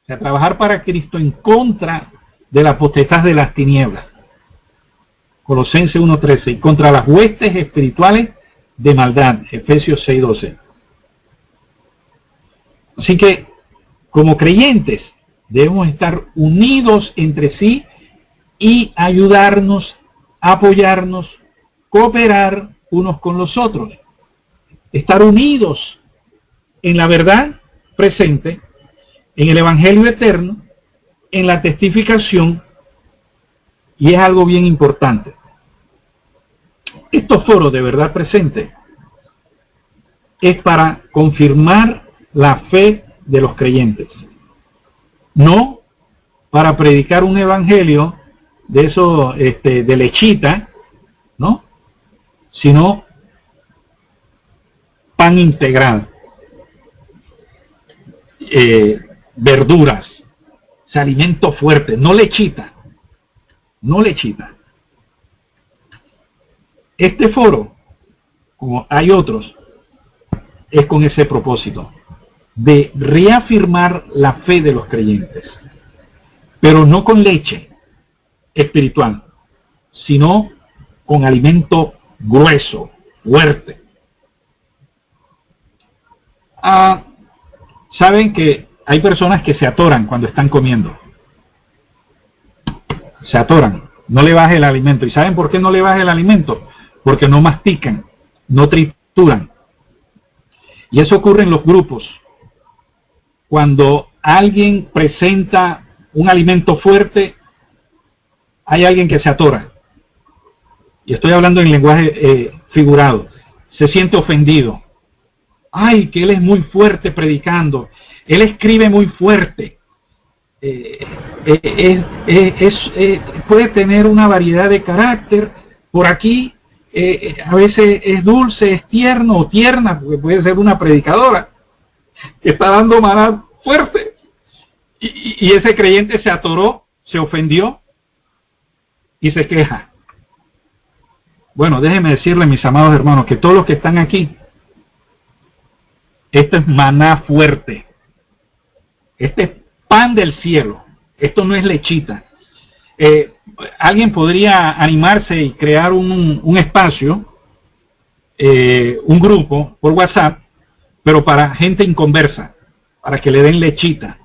o sea, trabajar para Cristo en contra de la potestad de las tinieblas. Colosenses 1:13, y contra las huestes espirituales de maldad, Efesios 6:12. Así que, como creyentes, debemos estar unidos entre sí y ayudarnos, apoyarnos, cooperar unos con los otros. Estar unidos en la verdad presente, en el Evangelio eterno, en la testificación, y es algo bien importante. Estos foros de verdad presente es para confirmar la fe de los creyentes, no para predicar un evangelio de eso, de lechita, ¿no? Sino pan integral, verduras, alimento fuerte, no lechita, no lechita. Este foro, como hay otros, es con ese propósito de reafirmar la fe de los creyentes, pero no con leche espiritual, sino con alimento grueso, fuerte. Saben que hay personas que se atoran cuando están comiendo. Se atoran, no le baja el alimento. ¿Y saben por qué no le baja el alimento? Porque no mastican, no trituran. Y eso ocurre en los grupos. Cuando alguien presenta un alimento fuerte, hay alguien que se atora. Y estoy hablando en lenguaje figurado. Se siente ofendido. Ay, que él es muy fuerte predicando. Él escribe muy fuerte. Puede tener una variedad de carácter. Por aquí, a veces es dulce, es tierno o tierna, porque puede ser una predicadora que está dando maná fuerte. Y ese creyente se atoró, se ofendió y se queja. Bueno, déjenme decirles, mis amados hermanos, que todos los que están aquí, esto es maná fuerte. Este es pan del cielo. Esto no es lechita. Alguien podría animarse y crear un espacio, un grupo por WhatsApp, pero para gente inconversa, para que le den lechita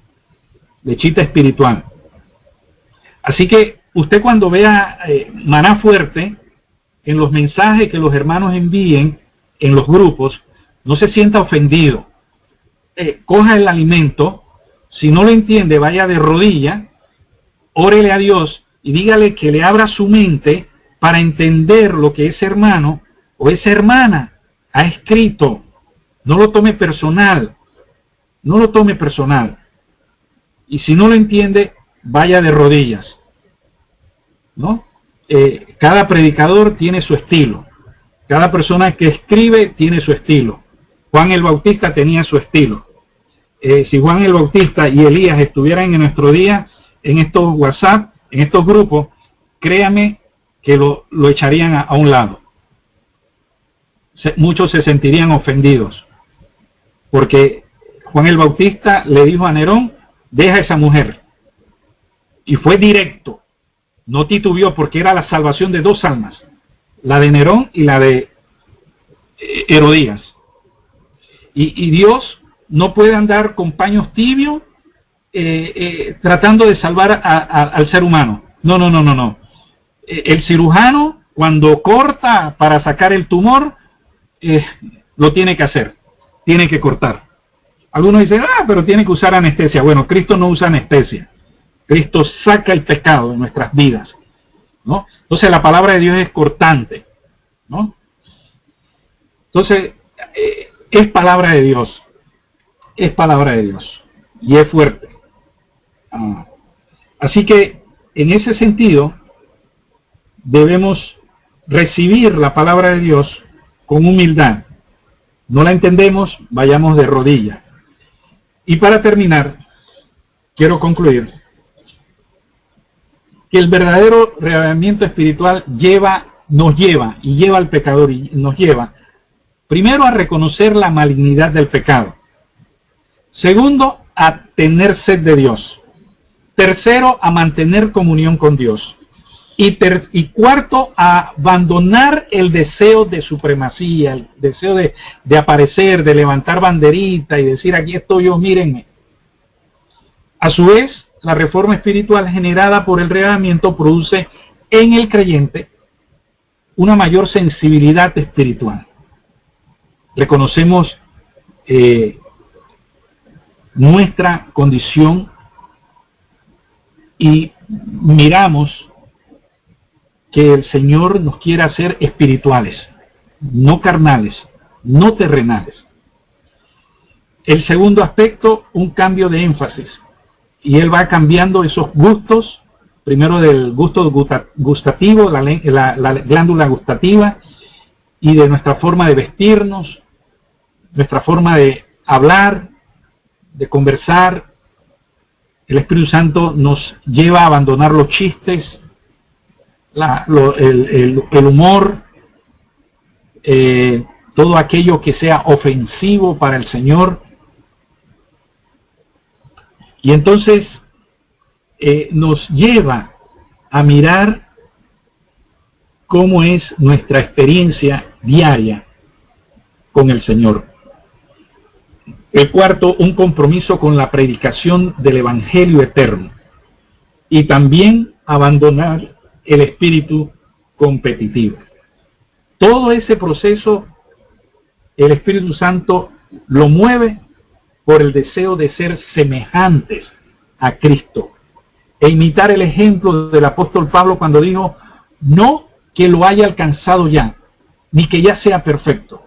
espiritual. Así que usted, cuando vea maná fuerte en los mensajes que los hermanos envíen en los grupos, no se sienta ofendido. Coja el alimento. Si no lo entiende, vaya de rodillas, órele a Dios y dígale que le abra su mente para entender lo que ese hermano o esa hermana ha escrito. No lo tome personal. No lo tome personal. Y si no lo entiende, vaya de rodillas, ¿no? Cada predicador tiene su estilo. Cada persona que escribe tiene su estilo. Juan el Bautista tenía su estilo. Si Juan el Bautista y Elías estuvieran en nuestro día, en estos WhatsApp, en estos grupos, créame que lo echarían a un lado. Muchos se sentirían ofendidos, porque Juan el Bautista le dijo a Nerón: deja a esa mujer. Y fue directo, no titubeó, porque era la salvación de dos almas, la de Nerón y la de Herodías. Y Dios no puede andar con paños tibios tratando de salvar al ser humano. No. El cirujano, cuando corta para sacar el tumor, lo tiene que hacer, tiene que cortar. Algunos dicen: pero tiene que usar anestesia. Bueno, Cristo no usa anestesia. Cristo saca el pecado de nuestras vidas, ¿no? Entonces la palabra de Dios es cortante, ¿no? Entonces, es palabra de Dios. Es palabra de Dios. Y es fuerte. Así que, en ese sentido, debemos recibir la palabra de Dios con humildad. No la entendemos, vayamos de rodillas. Y para terminar, quiero concluir que el verdadero reavivamiento espiritual nos lleva al pecador, y nos lleva primero a reconocer la malignidad del pecado. Segundo, a tener sed de Dios. Tercero, a mantener comunión con Dios. Y cuarto, a abandonar el deseo de supremacía, el deseo de aparecer, de levantar banderita y decir, aquí estoy yo, mírenme. A su vez, la reforma espiritual generada por el reavivamiento produce en el creyente una mayor sensibilidad espiritual. Reconocemos nuestra condición y miramos que el Señor nos quiere hacer espirituales, no carnales, no terrenales. El segundo aspecto, un cambio de énfasis. Y Él va cambiando esos gustos, primero del gusto gustativo, la glándula gustativa, y de nuestra forma de vestirnos, nuestra forma de hablar, de conversar. El Espíritu Santo nos lleva a abandonar los chistes, el humor, todo aquello que sea ofensivo para el Señor. Y entonces nos lleva a mirar cómo es nuestra experiencia diaria con el Señor. El cuarto, un compromiso con la predicación del Evangelio eterno. Y también abandonar el espíritu competitivo. Todo ese proceso, el Espíritu Santo lo mueve por el deseo de ser semejantes a Cristo e imitar el ejemplo del apóstol Pablo cuando dijo, no que lo haya alcanzado ya, ni que ya sea perfecto.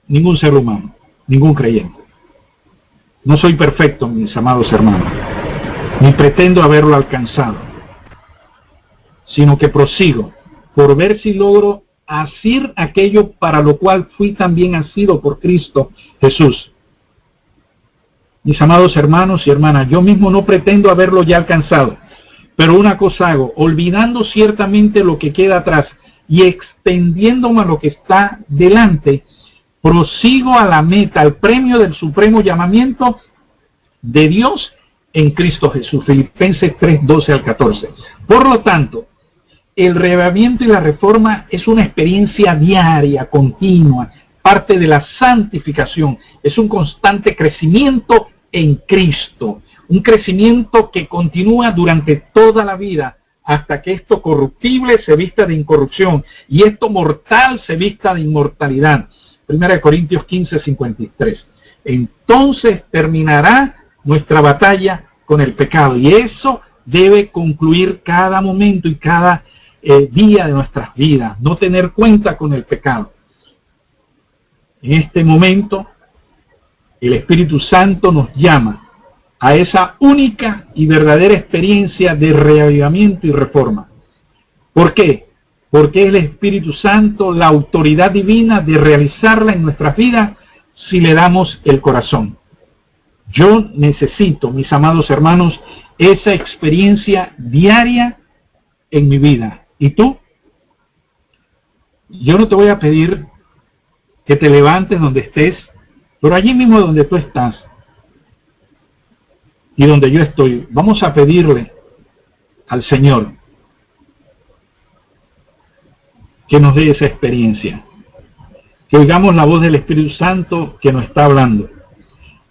Ningún ser humano, ningún creyente. No soy perfecto, mis amados hermanos, ni pretendo haberlo alcanzado, sino que prosigo por ver si logro hacer aquello para lo cual fui también asido por Cristo Jesús. Mis amados hermanos y hermanas, yo mismo no pretendo haberlo ya alcanzado, pero una cosa hago, olvidando ciertamente lo que queda atrás y extendiéndome a lo que está delante, prosigo a la meta, al premio del supremo llamamiento de Dios en Cristo Jesús. Filipenses 3, 12 al 14. Por lo tanto, el reavivamiento y la reforma es una experiencia diaria, continua, parte de la santificación. Es un constante crecimiento en Cristo, un crecimiento que continúa durante toda la vida, hasta que esto corruptible se vista de incorrupción y esto mortal se vista de inmortalidad. 1 Corintios 15, 53. Entonces terminará nuestra batalla con el pecado, y eso debe concluir cada momento y cada día de nuestras vidas, no tener cuenta con el pecado. En este momento, el Espíritu Santo nos llama a esa única y verdadera experiencia de reavivamiento y reforma. ¿Por qué? Porque es el Espíritu Santo la autoridad divina de realizarla en nuestras vidas si le damos el corazón. Yo necesito, mis amados hermanos, esa experiencia diaria en mi vida. ¿Y tú? Yo no te voy a pedir que te levantes donde estés, pero allí mismo donde tú estás y donde yo estoy, vamos a pedirle al Señor que nos dé esa experiencia, que oigamos la voz del Espíritu Santo que nos está hablando,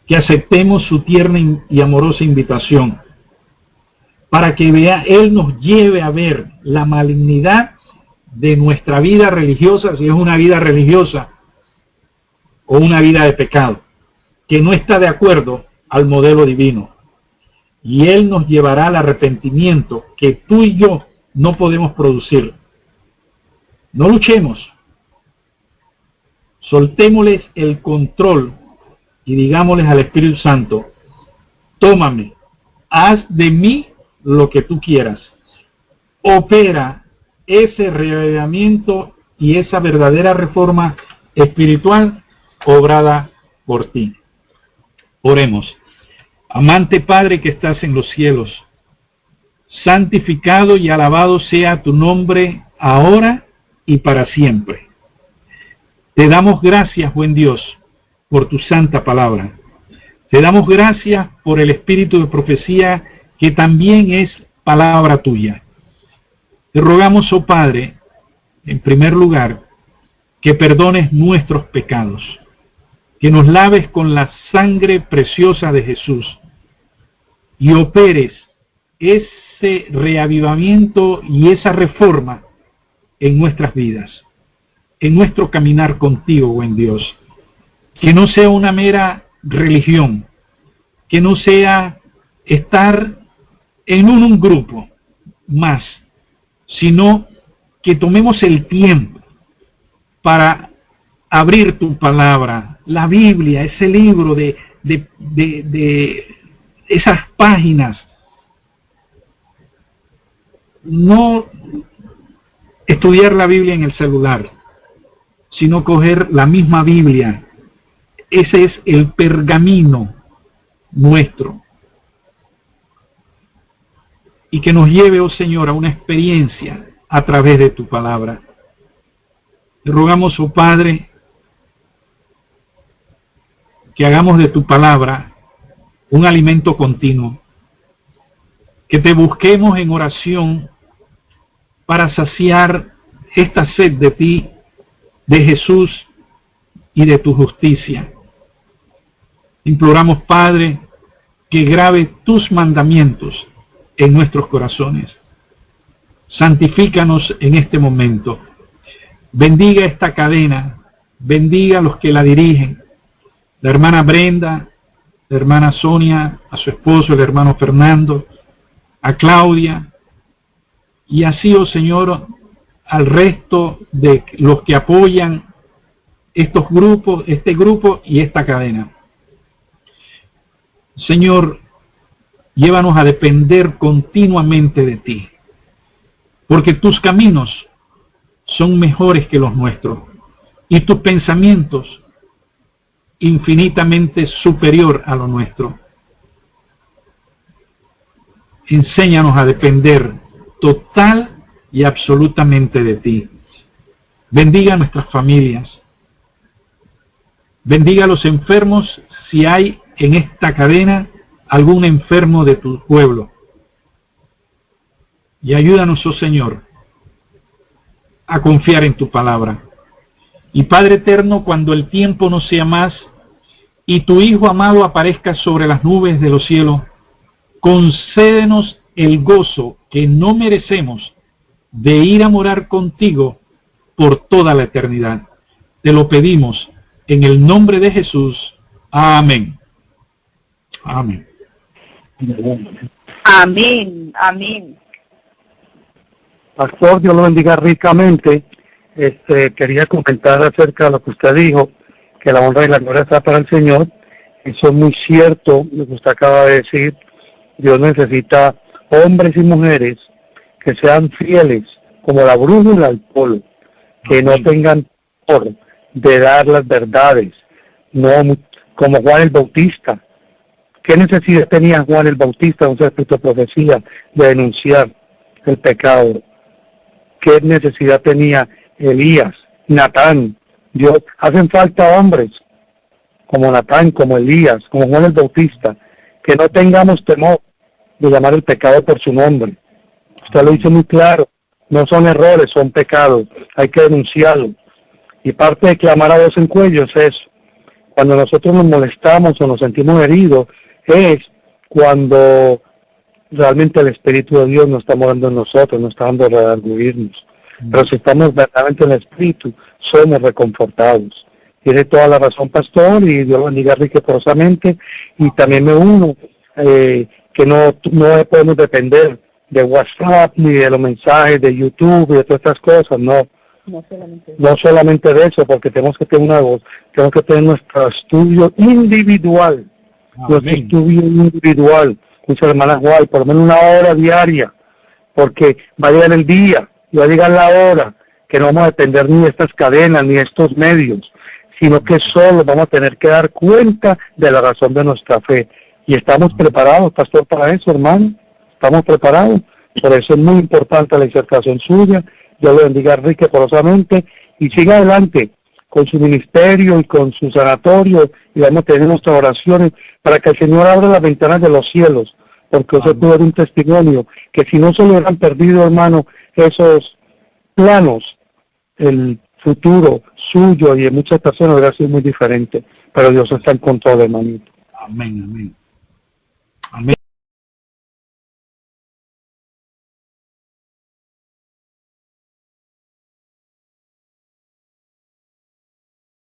que aceptemos su tierna y amorosa invitación, para que Él nos lleve a ver la malignidad de nuestra vida religiosa, si es una vida religiosa o una vida de pecado, que no está de acuerdo al modelo divino. Y Él nos llevará al arrepentimiento que tú y yo no podemos producir. No luchemos. Soltémosles el control y digámosles al Espíritu Santo, tómame, haz de mí lo que tú quieras. Opera ese reavivamiento y esa verdadera reforma espiritual obrada por ti. Oremos. Amante Padre que estás en los cielos, santificado y alabado sea tu nombre ahora y para siempre. Te damos gracias, buen Dios, por tu santa palabra. Te damos gracias por el espíritu de profecía que también es palabra tuya. Te rogamos, oh Padre, en primer lugar, que perdones nuestros pecados, que nos laves con la sangre preciosa de Jesús y operes ese reavivamiento y esa reforma en nuestras vidas, en nuestro caminar contigo, buen Dios. Que no sea una mera religión, que no sea estar en un grupo más, sino que tomemos el tiempo para abrir tu palabra, la Biblia, ese libro de esas páginas. No estudiar la Biblia en el celular, sino coger la misma Biblia. Ese es el pergamino nuestro. Y que nos lleve, oh Señor, a una experiencia a través de tu palabra. Te rogamos, oh Padre, que hagamos de tu palabra un alimento continuo, que te busquemos en oración para saciar esta sed de ti, de Jesús y de tu justicia. Imploramos, Padre, que grabe tus mandamientos en nuestros corazones. Santifícanos en este momento. Bendiga esta cadena, bendiga a los que la dirigen, la hermana Brenda, la hermana Sonia, a su esposo, el hermano Fernando, a Claudia, y así, oh Señor, al resto de los que apoyan estos grupos, este grupo y esta cadena. Señor, llévanos a depender continuamente de ti, porque tus caminos son mejores que los nuestros y tus pensamientos infinitamente superior a lo nuestro. Enséñanos a depender total y absolutamente de ti. Bendiga a nuestras familias. Bendiga a los enfermos si hay en esta cadena algún enfermo de tu pueblo. Y ayúdanos, oh Señor, a confiar en tu palabra. Y Padre eterno, cuando el tiempo no sea más y tu Hijo amado aparezca sobre las nubes de los cielos, concédenos el gozo que no merecemos de ir a morar contigo por toda la eternidad. Te lo pedimos en el nombre de Jesús. Amén. Amén. Amén, amén. Pastor, Dios lo bendiga ricamente. Quería comentar acerca de lo que usted dijo, que la honra y la gloria está para el Señor. Eso es muy cierto, lo que usted acaba de decir. Dios necesita hombres y mujeres que sean fieles, como la brújula al polo, que no tengan temor de dar las verdades, no como Juan el Bautista. ¿Qué necesidad tenía Juan el Bautista, un espíritu de profecía, de denunciar el pecado? ¿Qué necesidad tenía Elías, Natán? Dios, hacen falta hombres como Natán, como Elías, como Juan el Bautista, que no tengamos temor de llamar el pecado por su nombre. Usted lo dice muy claro, no son errores, son pecados, hay que denunciarlo. Y parte de clamar a voz en cuello es eso. Cuando nosotros nos molestamos o nos sentimos heridos, es cuando realmente el Espíritu de Dios no está morando en nosotros, no está dando redarguirnos. Pero si estamos verdaderamente en el Espíritu, somos reconfortados. Tiene toda la razón, pastor, y Dios lo bendiga riquezosamente. Y también me uno, que no podemos depender de WhatsApp, ni de los mensajes de YouTube, y de todas estas cosas, no. No solamente de eso, porque tenemos que tener una voz, tenemos que tener nuestro estudio individual. Amén. Nuestro estudio individual, dice la hermana Juan, por lo menos 1 hora diaria, porque va a llegar el día, y va a llegar la hora, que no vamos a depender ni de estas cadenas, ni de estos medios, sino que solo vamos a tener que dar cuenta de la razón de nuestra fe. Y estamos preparados, pastor, para eso, hermano. Estamos preparados. Por eso es muy importante la insertación suya. Dios lo bendiga riquezosamente y siga adelante con su ministerio y con su sanatorio, y vamos a tener nuestras oraciones para que el Señor abra las ventanas de los cielos, porque eso puede dar un testimonio, que si no se lo hubieran perdido, hermano, esos planos, el futuro suyo y de muchas personas hubiera sido muy diferente, pero Dios está en control, hermanito. Amén, amén.